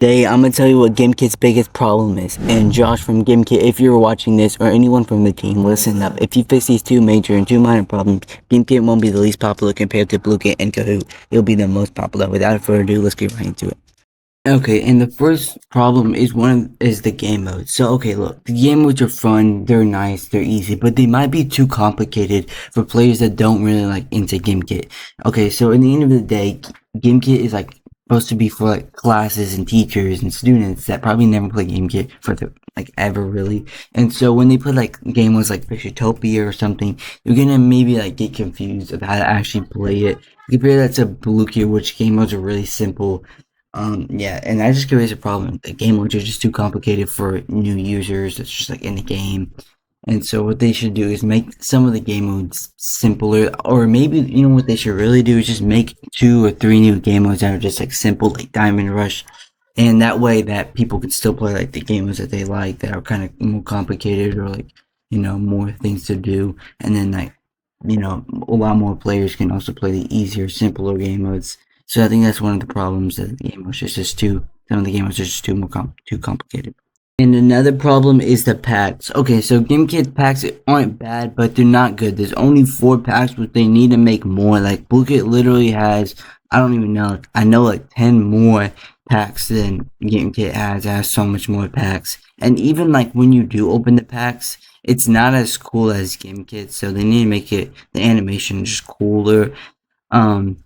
Today, I'm gonna tell you what Gimkit's biggest problem is. And Josh from Gimkit, if you're watching this, or anyone from the team, listen up. If you fix these two major and two minor problems, Gimkit won't be the least popular compared to Bluekit and Kahoot. It'll be the most popular. Without further ado, let's get right into it. Okay, and the first problem is the game modes. So okay, look, the game modes are fun, they're nice, they're easy, but they might be too complicated for players that don't really like into Gimkit. Okay, so in the end of the day, Gimkit is like supposed to be for like classes and teachers and students that probably never play Gimkit for the like ever really. And so when they put like game modes like Fishertopia or something, you're gonna maybe like get confused of how to actually play it. Compare that to Bluekit, which game modes are really simple. Yeah, and that just creates a problem. The game modes are just too complicated for new users. It's just like in the game. And so what they should do is make some of the game modes simpler, or maybe, you know, what they should really do is just make 2 or 3 new game modes that are just like simple, like Diamond Rush. And that way that people can still play like the game modes that they like that are kind of more complicated or like, you know, more things to do. And then like, you know, a lot more players can also play the easier, simpler game modes. So I think that's one of the problems that the game modes is just too. Some of the game modes are just too complicated. And another problem is the packs. Okay, so Gimkit packs aren't bad, but they're not good. There's only 4 packs, but they need to make more. Like Bluekit literally has, I don't even know. I know like 10 more packs than Gimkit has. It has so much more packs. And even like when you do open the packs, it's not as cool as Gimkit. So they need to make it the animation just cooler. Um,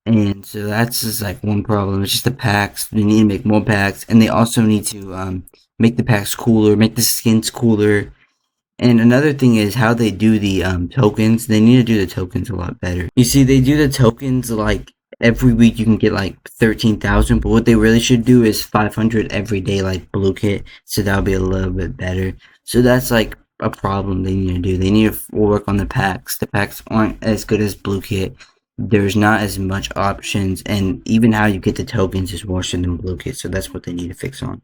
and so that's just like one problem. It's just the packs. They need to make more packs, and they also need to make the packs cooler, make the skins cooler. And another thing is how they do the tokens. They need to do the tokens a lot better. You see, they do the tokens like every week you can get like 13,000, but what they really should do is 500 every day like Bluekit. So that'll be a little bit better. So that's like a problem they need to do. They need to work on the packs. The packs aren't as good as Bluekit. There's not as much options, and even how you get the tokens is worse than Bluekit. So that's what they need to fix on.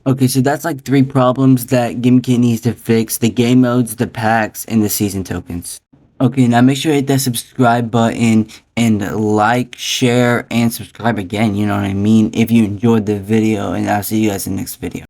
Okay, so that's like 3 problems that Gimkit needs to fix: the game modes, the packs, and the season tokens. Okay, now make sure to hit that subscribe button and like, share, and subscribe again, you know what I mean, if you enjoyed the video, and I'll see you guys in the next video.